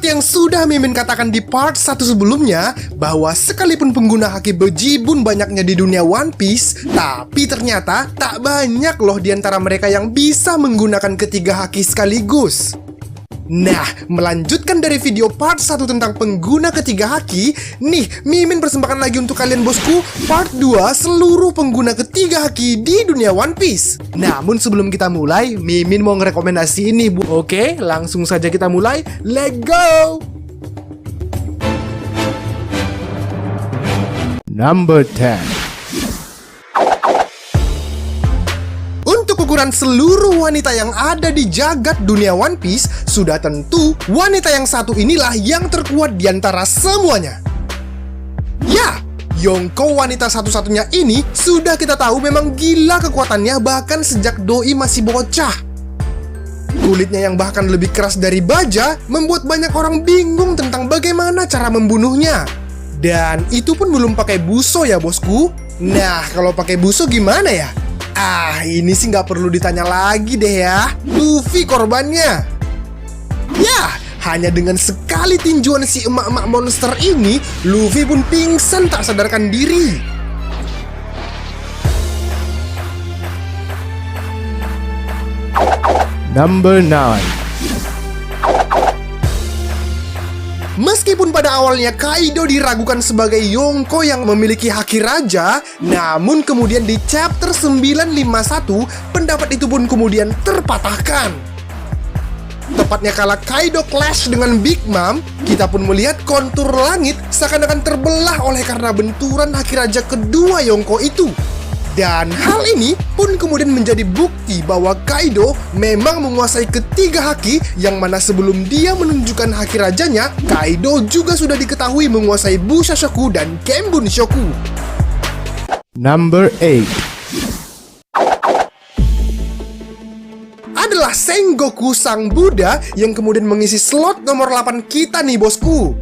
Seperti yang sudah Mimin katakan di part 1 sebelumnya, bahwa sekalipun pengguna haki bejibun banyaknya di dunia One Piece, tapi ternyata tak banyak loh di antara mereka yang bisa menggunakan ketiga haki sekaligus. Nah, melanjutkan dari video part 1 tentang pengguna ketiga haki, nih, Mimin persembahkan lagi untuk kalian bosku, part 2 seluruh pengguna ketiga haki di dunia One Piece. Namun sebelum kita mulai, Mimin mau ngerekomendasi ini, Bu. Oke, langsung saja kita mulai. Let's go! Number 10. Ukuran seluruh wanita yang ada di jagat dunia One Piece, sudah tentu wanita yang satu inilah yang terkuat di antara semuanya. Ya, Yonko wanita satu-satunya ini sudah kita tahu memang gila kekuatannya bahkan sejak doi masih bocah. Kulitnya yang bahkan lebih keras dari baja membuat banyak orang bingung tentang bagaimana cara membunuhnya. Dan itu pun belum pakai buso ya bosku. Nah, kalau pakai buso gimana ya? Ini sih nggak perlu ditanya lagi deh ya. Luffy korbannya. Ya, hanya dengan sekali tinjuan si emak-emak monster ini, Luffy pun pingsan tak sadarkan diri. Number 9. Meskipun pada awalnya Kaido diragukan sebagai Yonko yang memiliki haki raja, namun kemudian di chapter 951, pendapat itu pun kemudian terpatahkan. Tepatnya kala Kaido clash dengan Big Mom, kita pun melihat kontur langit seakan-akan terbelah oleh karena benturan haki raja kedua Yonko itu. Dan hal ini pun kemudian menjadi bukti bahwa Kaido memang menguasai ketiga haki, yang mana sebelum dia menunjukkan haki rajanya, Kaido juga sudah diketahui menguasai Bushashoku dan Kenbun Shoku. Number 8. Adalah Sengoku sang Buddha yang kemudian mengisi slot nomor 8 kita nih bosku.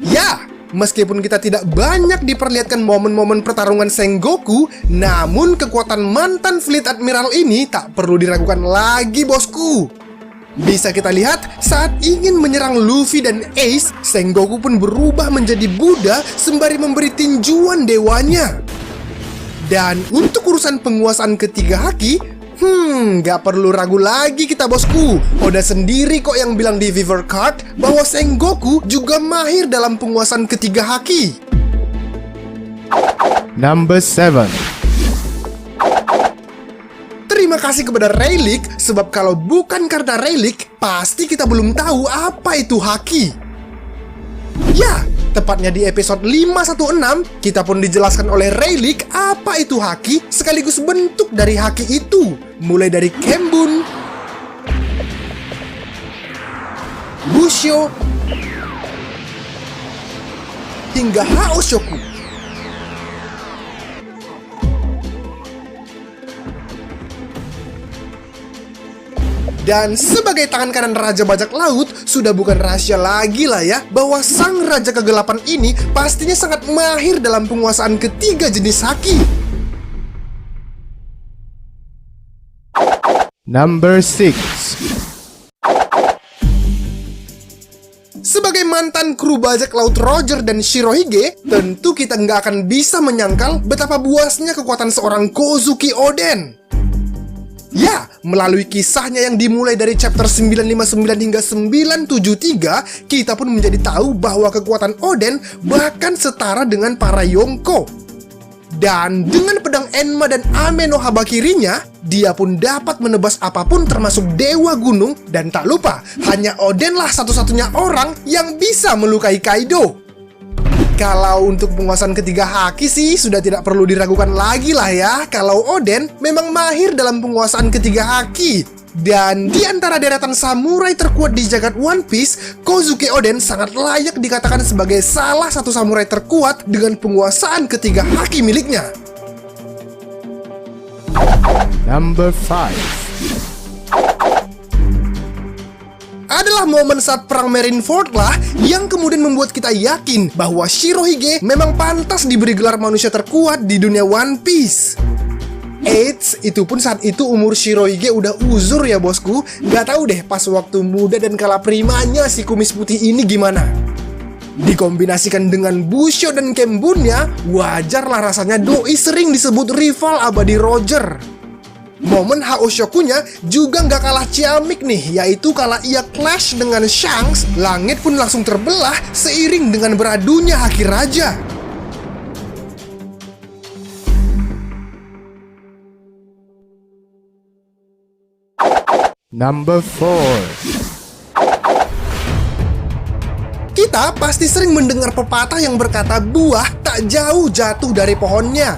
Ya, meskipun kita tidak banyak diperlihatkan momen-momen pertarungan Sengoku, namun kekuatan mantan Fleet Admiral ini tak perlu diragukan lagi bosku. Bisa kita lihat saat ingin menyerang Luffy dan Ace, Sengoku pun berubah menjadi Buddha sembari memberi tinjuan dewanya. Dan untuk urusan penguasaan ketiga haki, nggak perlu ragu lagi kita bosku. Oda sendiri kok yang bilang di Fever Card bahwa Sengoku juga mahir dalam penguasaan ketiga haki. Number 7. Terima kasih kepada Rayleigh, sebab kalau bukan karena Rayleigh, pasti kita belum tahu apa itu haki. Ya, tepatnya di episode 516, kita pun dijelaskan oleh Rayleigh apa itu haki sekaligus bentuk dari haki itu. Mulai dari Kenbun, Busho, hingga Haoshoku. Dan sebagai tangan kanan Raja Bajak Laut, sudah bukan rahasia lagi lah ya, bahwa sang Raja Kegelapan ini pastinya sangat mahir dalam penguasaan ketiga jenis haki. Number 6. Sebagai mantan kru bajak laut Roger dan Shirohige, tentu kita nggak akan bisa menyangkal betapa buasnya kekuatan seorang Kozuki Oden. Ya, melalui kisahnya yang dimulai dari chapter 959 hingga 973, kita pun menjadi tahu bahwa kekuatan Oden bahkan setara dengan para Yonko. Dan dengan pedang Enma dan Ame no Habakirinya, dia pun dapat menebas apapun termasuk Dewa Gunung. Dan tak lupa, hanya Oden lah satu-satunya orang yang bisa melukai Kaido. Kalau untuk penguasaan ketiga haki sih sudah tidak perlu diragukan lagi lah ya, kalau Oden memang mahir dalam penguasaan ketiga haki. Dan di antara deretan samurai terkuat di jagat One Piece, Kozuki Oden sangat layak dikatakan sebagai salah satu samurai terkuat dengan penguasaan ketiga haki miliknya. Number 5. Adalah momen saat perang Marineford lah yang kemudian membuat kita yakin bahwa Shirohige memang pantas diberi gelar manusia terkuat di dunia One Piece. Eits, itu pun saat itu umur Shirohige udah uzur ya bosku. Gak tahu deh pas waktu muda dan kala primanya si kumis putih ini gimana. Dikombinasikan dengan Busho dan Kenbunnya, wajarlah rasanya doi sering disebut rival abadi Roger. Momen Haoshokunya juga gak kalah ciamik nih, yaitu kala ia clash dengan Shanks, langit pun langsung terbelah seiring dengan beradunya haki raja. Number 4. Kita pasti sering mendengar pepatah yang berkata buah tak jauh jatuh dari pohonnya.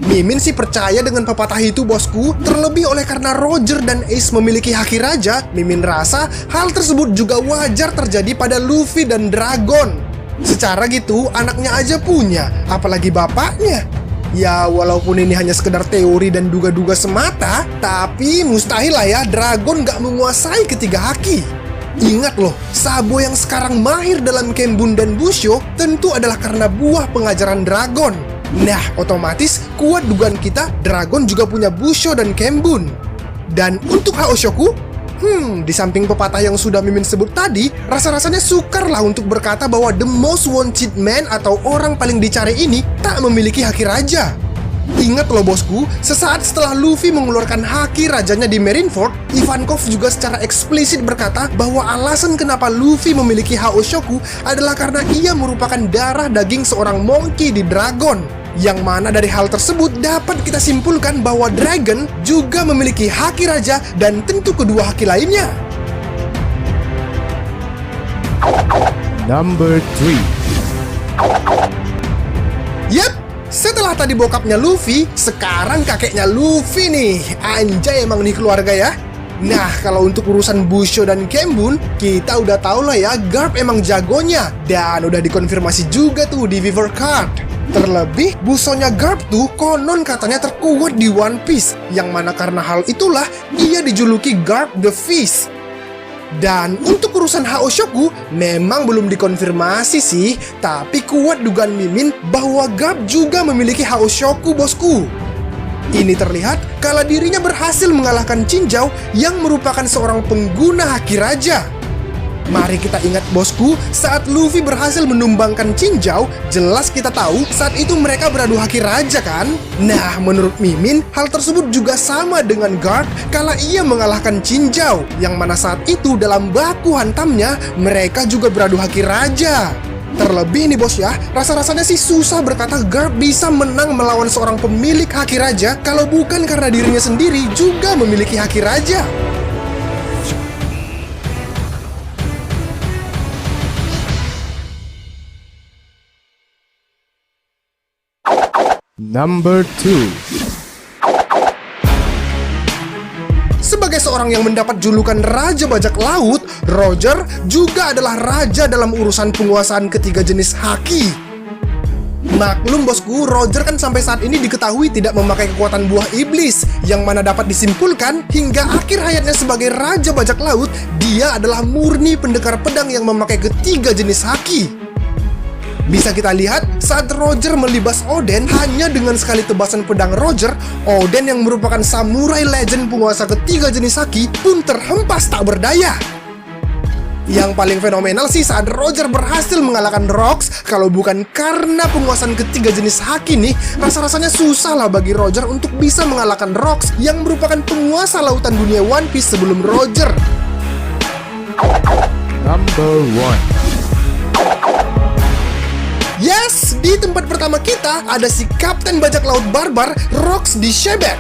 Mimin sih percaya dengan pepatah itu bosku. Terlebih oleh karena Roger dan Ace memiliki haki raja, Mimin rasa hal tersebut juga wajar terjadi pada Luffy dan Dragon. Secara gitu anaknya aja punya, apalagi bapaknya. Ya walaupun ini hanya sekedar teori dan duga-duga semata, tapi mustahil lah ya Dragon gak menguasai ketiga haki. Ingat loh, Sabo yang sekarang mahir dalam Kenbun dan Busho tentu adalah karena buah pengajaran Dragon. Nah, otomatis kuat dugaan kita Dragon juga punya Busho dan Kenbun. Dan untuk Haoshoku, di samping pepatah yang sudah Mimin sebut tadi, rasa-rasanya sukar lah untuk berkata bahwa the most wanted man atau orang paling dicari ini tak memiliki haki raja. Ingat loh bosku, sesaat setelah Luffy mengeluarkan haki rajanya di Marineford, Ivankov juga secara eksplisit berkata bahwa alasan kenapa Luffy memiliki Haoshoku adalah karena ia merupakan darah daging seorang monkey di Dragon. Yang mana dari hal tersebut dapat kita simpulkan bahwa Dragon juga memiliki haki raja dan tentu kedua haki lainnya. Number 3. Yap, setelah tadi bokapnya Luffy, sekarang kakeknya Luffy nih. Anjay emang nih keluarga ya. Nah, kalau untuk urusan Busho dan Kenbun, kita udah tau lah ya, Garp emang jagonya. Dan udah dikonfirmasi juga tuh di Viver Card. Terlebih, busonya Garp tuh konon katanya terkuat di One Piece, yang mana karena hal itulah ia dijuluki Garp the Fist. Dan untuk urusan Haoshoku, memang belum dikonfirmasi sih, tapi kuat dugaan Mimin bahwa Garp juga memiliki Haoshoku bosku. Ini terlihat kala dirinya berhasil mengalahkan Chinjau yang merupakan seorang pengguna haki raja. Mari kita ingat bosku, saat Luffy berhasil menumbangkan Chinjau, jelas kita tahu saat itu mereka beradu haki raja kan? Nah, menurut Mimin, hal tersebut juga sama dengan Garp kala ia mengalahkan Chinjau, yang mana saat itu dalam baku hantamnya, mereka juga beradu haki raja. Terlebih nih bos ya, rasa-rasanya sih susah berkata Garp bisa menang melawan seorang pemilik haki raja kalau bukan karena dirinya sendiri juga memiliki haki raja. Number 2. Sebagai seorang yang mendapat julukan Raja Bajak Laut, Roger juga adalah raja dalam urusan penguasaan ketiga jenis haki. Maklum bosku, Roger kan sampai saat ini diketahui tidak memakai kekuatan buah iblis, yang mana dapat disimpulkan hingga akhir hayatnya sebagai Raja Bajak Laut, dia adalah murni pendekar pedang yang memakai ketiga jenis haki. Bisa kita lihat saat Roger melibas Oden, hanya dengan sekali tebasan pedang Roger, Oden yang merupakan samurai legend penguasa ketiga jenis haki pun terhempas tak berdaya. Yang paling fenomenal sih saat Roger berhasil mengalahkan Rox, kalau bukan karena penguasaan ketiga jenis haki nih, rasa-rasanya susah lah bagi Roger untuk bisa mengalahkan Rox yang merupakan penguasa lautan dunia One Piece sebelum Roger. Number 1. Yes, di tempat pertama kita ada si Kapten Bajak Laut Barbar, Rox di Shebek.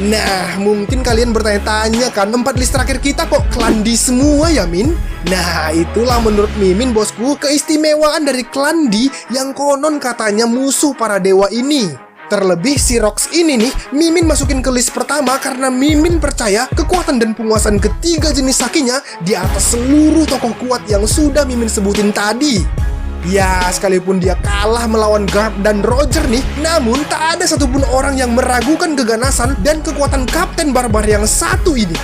Nah, mungkin kalian bertanya-tanya kan, 4 list terakhir kita kok Klandi semua ya Min? Nah, itulah menurut Mimin bosku keistimewaan dari Klandi yang konon katanya musuh para dewa ini. Terlebih si Rox ini nih, Mimin masukin ke list pertama karena Mimin percaya kekuatan dan penguasaan ketiga jenis hakinya di atas seluruh tokoh kuat yang sudah Mimin sebutin tadi. Ya, sekalipun dia kalah melawan Garp dan Roger nih, namun tak ada satupun orang yang meragukan keganasan dan kekuatan Kapten Barbar yang satu ini.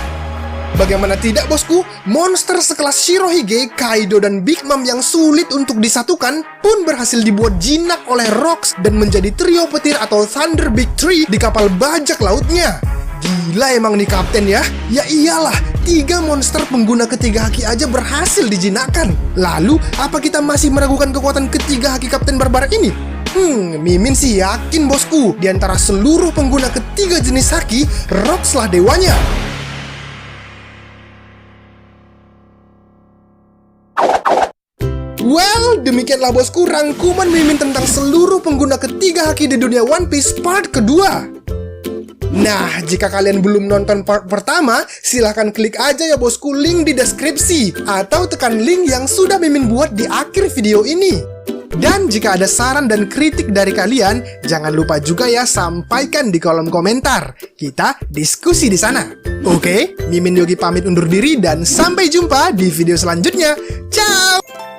Bagaimana tidak bosku, monster sekelas Shirohige, Kaido, dan Big Mom yang sulit untuk disatukan pun berhasil dibuat jinak oleh Rocks dan menjadi trio petir atau Thunder Big Three di kapal bajak lautnya. Gila emang nih kapten ya. Ya iyalah, 3 monster pengguna ketiga haki aja berhasil dijinakkan. Lalu, apa kita masih meragukan kekuatan ketiga haki Kapten Barbar ini? Mimin sih yakin bosku, di antara seluruh pengguna ketiga jenis haki, Rocks lah dewanya. Well, demikianlah bosku rangkuman Mimin tentang seluruh pengguna ketiga haki di dunia One Piece part kedua. Nah, jika kalian belum nonton part pertama, silahkan klik aja ya bosku link di deskripsi, atau tekan link yang sudah Mimin buat di akhir video ini. Dan jika ada saran dan kritik dari kalian, jangan lupa juga ya sampaikan di kolom komentar. Kita diskusi di sana. Oke, Mimin Yogi pamit undur diri dan sampai jumpa di video selanjutnya. Ciao!